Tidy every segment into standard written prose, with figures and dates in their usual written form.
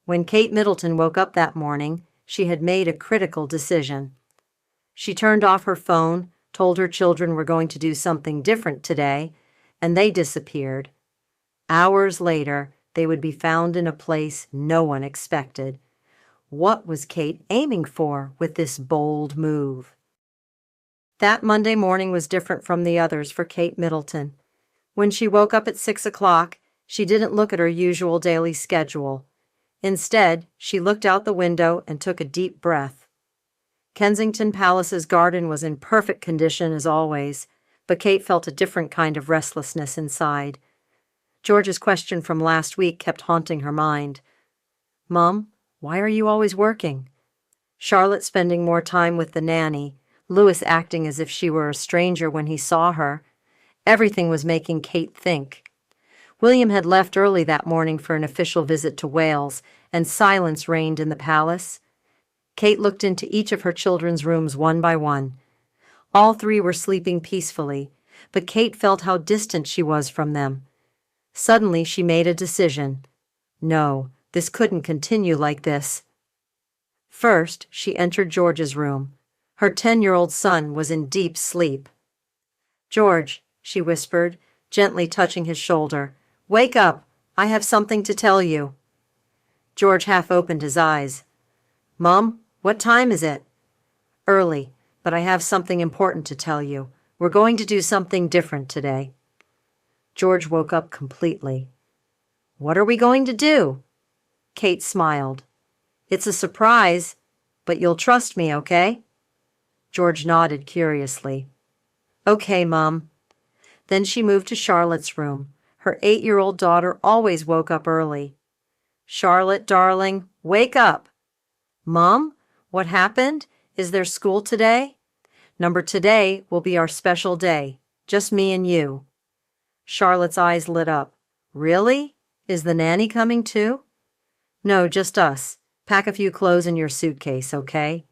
When Kate Middleton woke up that morning, she had made a critical decision. She turned off her phone, told her children were going to do something different today, and they disappeared. Hours later, they would be found in a place no one expected. What was Kate aiming for with this bold move? That Monday morning was different from the others for Kate Middleton. When she woke up at 6 o'clock, she didn't look at her usual daily schedule. Instead, she looked out the window and took a deep breath. Kensington Palace's garden was in perfect condition as always, but Kate felt a different kind of restlessness inside. George's question from last week kept haunting her mind. "Mom, why are you always working?" Charlotte spending more time with the nanny, Louis acting as if she were a stranger when he saw her. Everything was making Kate think. William had left early that morning for an official visit to Wales, and silence reigned in the palace. Kate looked into each of her children's rooms one by one. All three were sleeping peacefully, but Kate felt how distant she was from them. Suddenly she made a decision. No, this couldn't continue like this. First, she entered George's room. Her 10-year-old son was in deep sleep. "George," she whispered, gently touching his shoulder, "wake up. I have something to tell you." George half opened his eyes. "Mom, what time is it?" "Early, but I have something important to tell you. We're going to do something different today." George woke up completely. "What are we going to do?" Kate smiled. "It's a surprise, but you'll trust me, okay?" George nodded curiously. "Okay, Mom." Then she moved to Charlotte's room. Her 8-year-old daughter always woke up early. "Charlotte, darling, wake up." "Mom, what happened? Is there school today?" Today will be our special day. Just me and you." Charlotte's eyes lit up. "Really? Is the nanny coming too?" "No, just us. Pack a few clothes in your suitcase, okay?"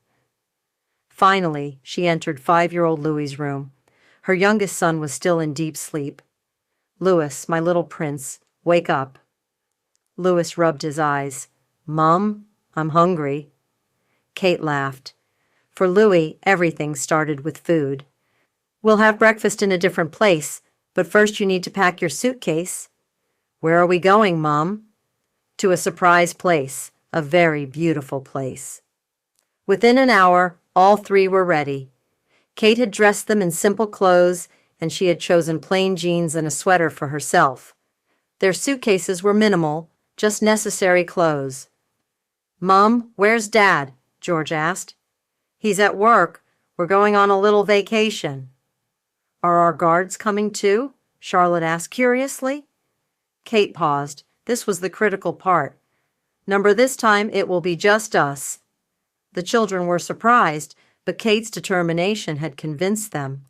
Finally, she entered 5-year-old Louis's room. Her youngest son was still in deep sleep. "Louis, my little prince, wake up." Louis rubbed his eyes. "Mom, I'm hungry." Kate laughed. For Louis, everything started with food. "We'll have breakfast in a different place, but first you need to pack your suitcase." "Where are we going, Mom?" "To a surprise place, a very beautiful place." Within an hour, all three were ready. Kate had dressed them in simple clothes, and she had chosen plain jeans and a sweater for herself. Their suitcases were minimal, just necessary clothes. "Mom, where's Dad?" George asked. "He's at work. We're going on a little vacation." "Are our guards coming too?" Charlotte asked curiously. Kate paused. This was the critical part. This time it will be just us." The children were surprised, but Kate's determination had convinced them.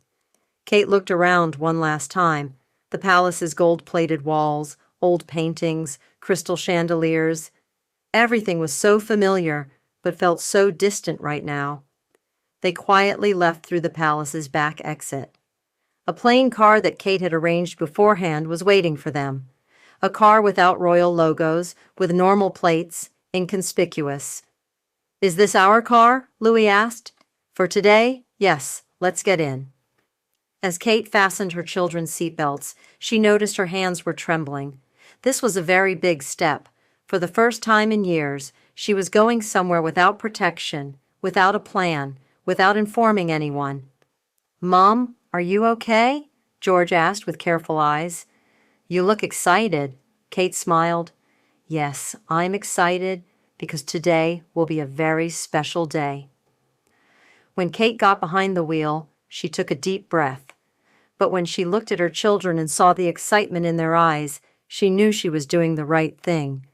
Kate looked around one last time. The palace's gold-plated walls, old paintings, crystal chandeliers. Everything was so familiar, but felt so distant right now. They quietly left through the palace's back exit. A plain car that Kate had arranged beforehand was waiting for them. A car without royal logos, with normal plates, inconspicuous. "Is this our car?" Louis asked. "For today, yes. Let's get in." As Kate fastened her children's seatbelts, she noticed her hands were trembling. This was a very big step. For the first time in years, she was going somewhere without protection, without a plan, without informing anyone. "Mom, are you okay?" George asked with careful eyes. "You look excited." Kate smiled. "Yes, I'm excited because today will be a very special day." When Kate got behind the wheel, she took a deep breath. But when she looked at her children and saw the excitement in their eyes, she knew she was doing the right thing.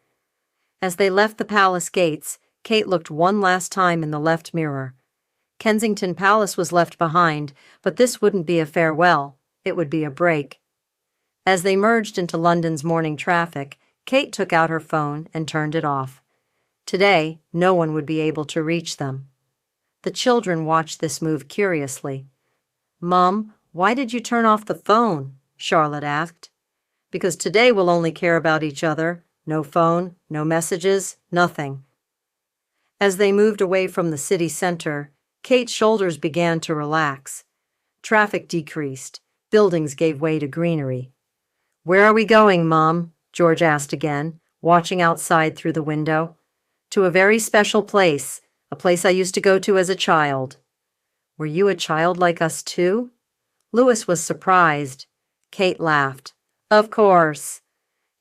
As they left the palace gates, Kate looked one last time in the left mirror. Kensington Palace was left behind, but this wouldn't be a farewell. It would be a break. As they merged into London's morning traffic, Kate took out her phone and turned it off. Today, no one would be able to reach them. The children watched this move curiously. "Mom, why did you turn off the phone?" Charlotte asked. "Because today we'll only care about each other. No phone, no messages, nothing. As they moved away from the city center, Kate's shoulders began to relax. Traffic decreased. Buildings gave way to greenery. "Where are we going, Mom?" George asked again, watching outside through the window. "To a very special place, a place I used to go to as a child." "Were you a child like us too?" Louis was surprised. Kate laughed. "Of course.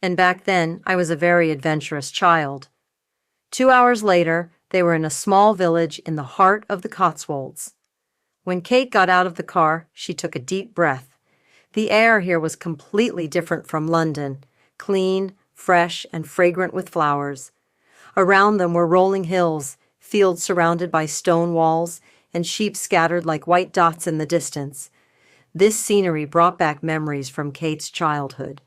And back then, I was a very adventurous child." 2 hours later, they were in a small village in the heart of the Cotswolds. When Kate got out of the car, she took a deep breath. The air here was completely different from London, clean, fresh, and fragrant with flowers. Around them were rolling hills, fields surrounded by stone walls, and sheep scattered like white dots in the distance. This scenery brought back memories from Kate's childhood.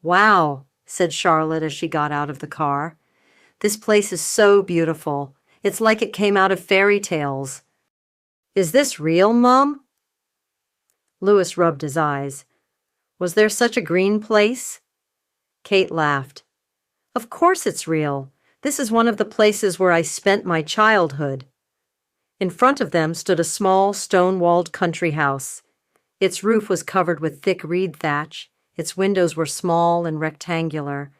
"Wow," said Charlotte as she got out of the car. "This place is so beautiful. It's like it came out of fairy tales." "Is this real, Mom?" Louis rubbed his eyes. "Was there such a green place?" Kate laughed. "Of course it's real. This is one of the places where I spent my childhood." In front of them stood a small, stone-walled country house. Its roof was covered with thick reed thatch. Its windows were small and rectangular.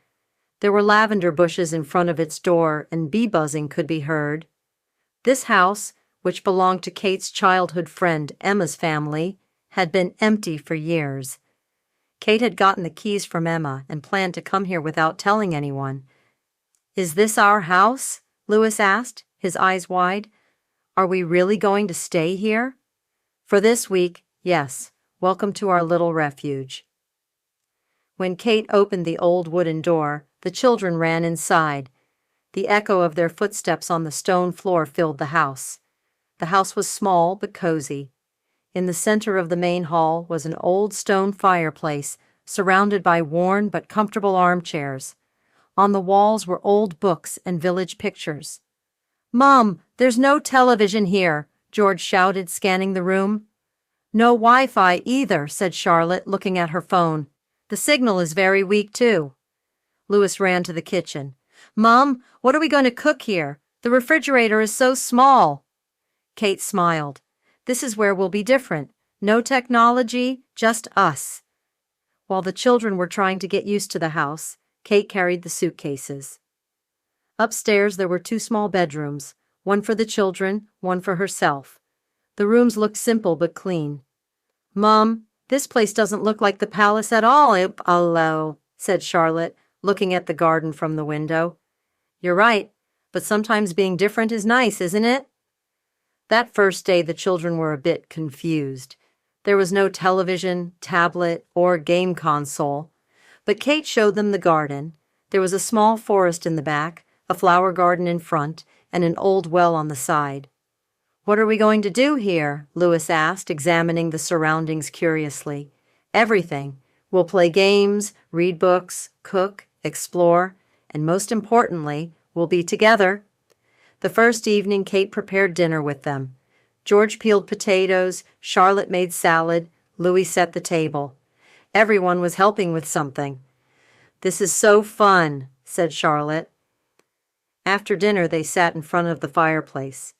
There were lavender bushes in front of its door, and bee buzzing could be heard. This house, which belonged to Kate's childhood friend Emma's family, had been empty for years. Kate had gotten the keys from Emma and planned to come here without telling anyone. "Is this our house?" Louis asked, his eyes wide. "Are we really going to stay here?" "For this week, yes. Welcome to our little refuge." When Kate opened the old wooden door, the children ran inside. The echo of their footsteps on the stone floor filled the house. The house was small but cozy. In the center of the main hall was an old stone fireplace surrounded by worn but comfortable armchairs. On the walls were old books and village pictures. "Mom, there's no television here," George shouted, scanning the room. "No Wi-Fi either," said Charlotte, looking at her phone. "The signal is very weak, too." Louis ran to the kitchen. "Mom, what are we going to cook here? The refrigerator is so small." Kate smiled. "This is where we'll be different. No technology, just us." While the children were trying to get used to the house, Kate carried the suitcases. Upstairs there were 2 small bedrooms, one for the children, one for herself. The rooms looked simple but clean. "Mom, this place doesn't look like the palace at all, hello," said Charlotte, looking at the garden from the window. "You're right, but sometimes being different is nice, isn't it?" That first day the children were a bit confused. There was no television, tablet, or game console. But Kate showed them the garden. There was a small forest in the back, a flower garden in front, and an old well on the side. "What are we going to do here?" Louis asked, examining the surroundings curiously. "Everything. We'll play games, read books, cook, explore, and most importantly, we'll be together." The first evening, Kate prepared dinner with them. George peeled potatoes, Charlotte made salad, Louis set the table. Everyone was helping with something. "This is so fun," said Charlotte. After dinner, they sat in front of the fireplace.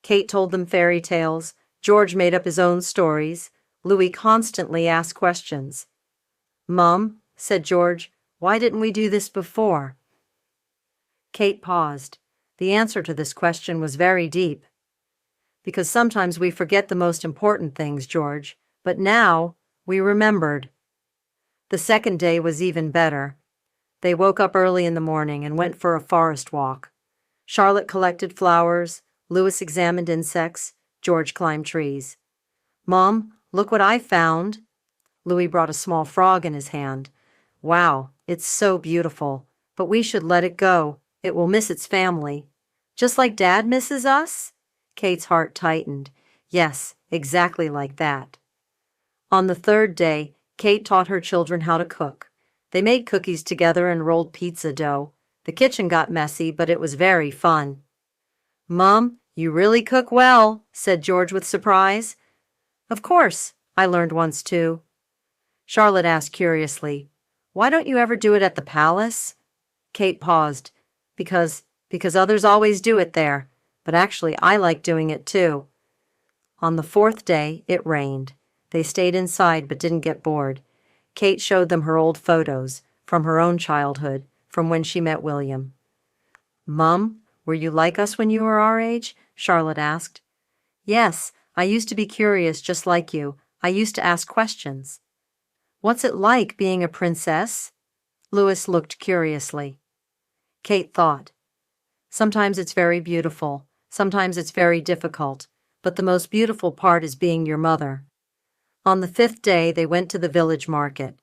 Kate told them fairy tales, George made up his own stories, Louis constantly asked questions. "Mom," said George, "why didn't we do this before?" Kate paused. The answer to this question was very deep. "Because sometimes we forget the most important things, George, but now we remembered." The second day was even better. They woke up early in the morning and went for a forest walk. Charlotte collected flowers, Louis examined insects, George climbed trees. "Mom, look what I found." Louis brought a small frog in his hand. "Wow, it's so beautiful, but we should let it go. It will miss its family." "Just like Dad misses us?" Kate's heart tightened. Yes, exactly like that. On the third day, Kate taught her children how to cook. They made cookies together and rolled pizza dough. The kitchen got messy, but it was very fun. "Mom, you really cook well," said George with surprise. "Of course, I learned once too." Charlotte asked curiously, "Why don't you ever do it at the palace?" Kate paused. Because others always do it there. But actually, I like doing it too. On the fourth day, it rained. They stayed inside but didn't get bored. Kate showed them her old photos, from her own childhood, from when she met William. "Mum, were you like us when you were our age?" Charlotte asked. "Yes, I used to be curious just like you. I used to ask questions." "What's it like being a princess?" Louis looked curiously. Kate thought. "Sometimes it's very beautiful. Sometimes it's very difficult. But the most beautiful part is being your mother." On the fifth day, they went to the village market.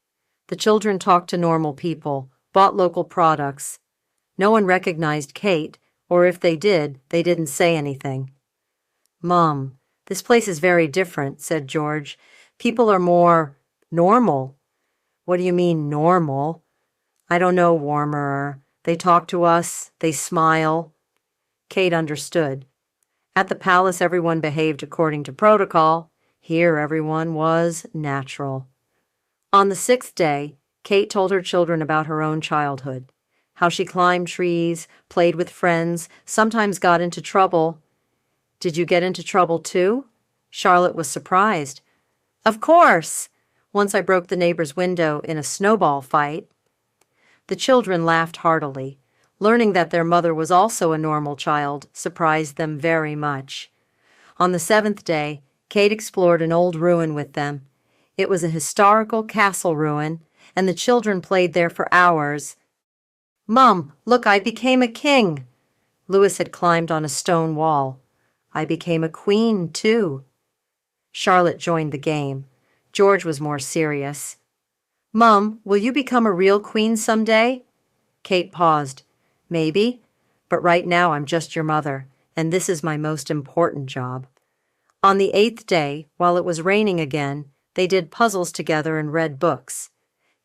The children talked to normal people, bought local products. No one recognized Kate, or if they did, they didn't say anything. "Mom, this place is very different," said George. "People are more normal." "What do you mean, normal?" "I don't know, warmer. They talk to us. They smile." Kate understood. At the palace, everyone behaved according to protocol. Here, everyone was natural. On the sixth day, Kate told her children about her own childhood, how she climbed trees, played with friends, sometimes got into trouble. "Did you get into trouble too?" Charlotte was surprised. "Of course! Once I broke the neighbor's window in a snowball fight." The children laughed heartily. Learning that their mother was also a normal child surprised them very much. On the seventh day, Kate explored an old ruin with them. It was a historical castle ruin, and the children played there for hours. "Mom, look, I became a king." Louis had climbed on a stone wall. "I became a queen, too." Charlotte joined the game. George was more serious. "Mom, will you become a real queen someday?" Kate paused. "Maybe, but right now I'm just your mother, and this is my most important job." On the eighth day, while it was raining again, they did puzzles together and read books.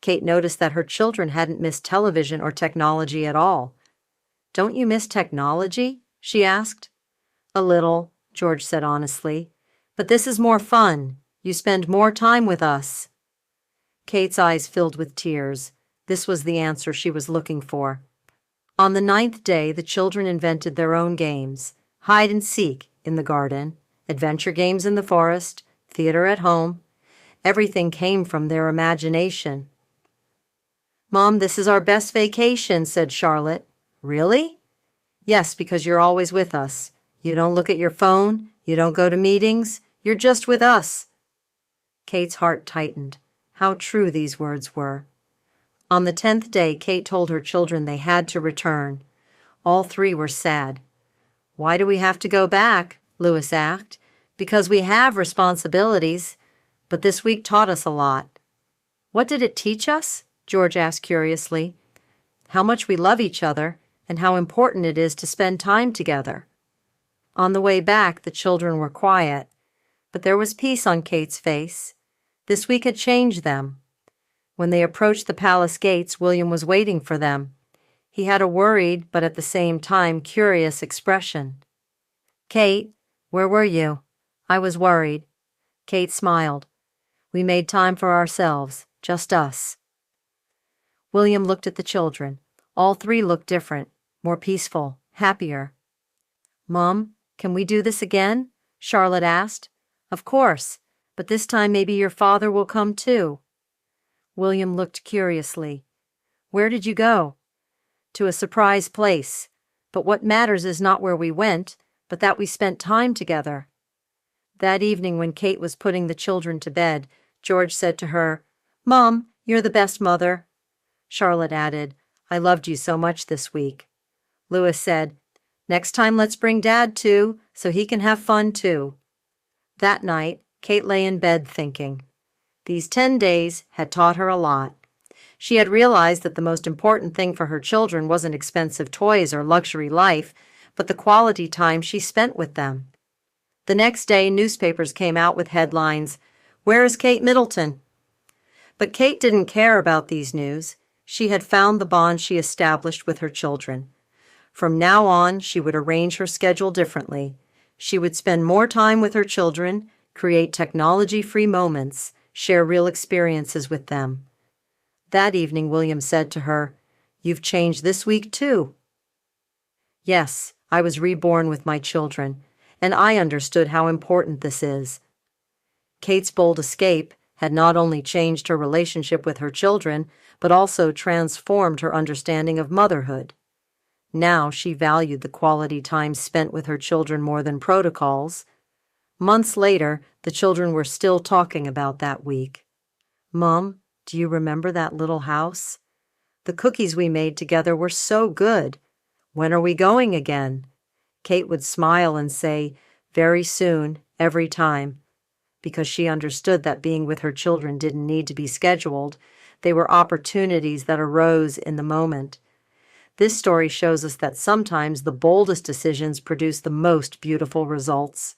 Kate noticed that her children hadn't missed television or technology at all. "Don't you miss technology?" she asked. "A little," George said honestly. "But this is more fun. You spend more time with us." Kate's eyes filled with tears. This was the answer she was looking for. On the ninth day, the children invented their own games: hide and seek in the garden, adventure games in the forest, theater at home. Everything came from their imagination. "Mom, this is our best vacation," said Charlotte. "Really?" "Yes, because you're always with us. You don't look at your phone. You don't go to meetings. You're just with us." Kate's heart tightened. How true these words were. On the 10th day, Kate told her children they had to return. All three were sad. "Why do we have to go back?" Louis asked. "Because we have responsibilities. But this week taught us a lot." "What did it teach us?" George asked curiously. "How much we love each other and how important it is to spend time together." On the way back, the children were quiet, but there was peace on Kate's face. This week had changed them. When they approached the palace gates, William was waiting for them. He had a worried, but at the same time curious expression. "Kate, where were you?" "I was worried." Kate smiled. "We made time for ourselves, just us." William looked at the children. All three looked different, more peaceful, happier. "Mom, can we do this again?" Charlotte asked. "Of course, but this time maybe your father will come too." William looked curiously. "Where did you go?" "To a surprise place. But what matters is not where we went, but that we spent time together." That evening, when Kate was putting the children to bed, George said to her, "Mom, you're the best mother." Charlotte added, "I loved you so much this week." Louis said, "Next time let's bring Dad too, so he can have fun too." That night, Kate lay in bed thinking. These 10 days had taught her a lot. She had realized that the most important thing for her children wasn't expensive toys or luxury life, but the quality time she spent with them. The next day, newspapers came out with headlines, "Where is Kate Middleton?" But Kate didn't care about these news. She had found the bond she established with her children. From now on, she would arrange her schedule differently. She would spend more time with her children, create technology-free moments, share real experiences with them. That evening, William said to her, You've changed this week too." Yes, I was reborn with my children, and I understood how important this is. Kate's bold escape had not only changed her relationship with her children, but also transformed her understanding of motherhood. Now she valued the quality time spent with her children more than protocols. Months later, the children were still talking about that week. "Mom, do you remember that little house? The cookies we made together were so good. When are we going again?" Kate would smile and say, "Very soon," every time, because she understood that being with her children didn't need to be scheduled. They were opportunities that arose in the moment. This story shows us that sometimes the boldest decisions produce the most beautiful results.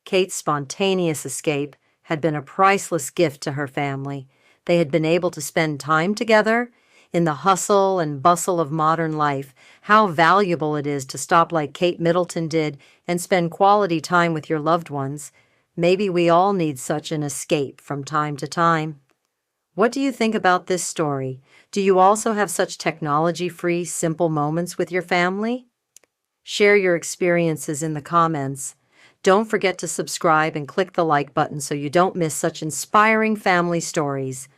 Kate's spontaneous escape had been a priceless gift to her family. They had been able to spend time together. In the hustle and bustle of modern life, how valuable it is to stop like Kate Middleton did and spend quality time with your loved ones. Maybe we all need such an escape from time to time. What do you think about this story? Do you also have such technology-free, simple moments with your family? Share your experiences in the comments. Don't forget to subscribe and click the like button so you don't miss such inspiring family stories.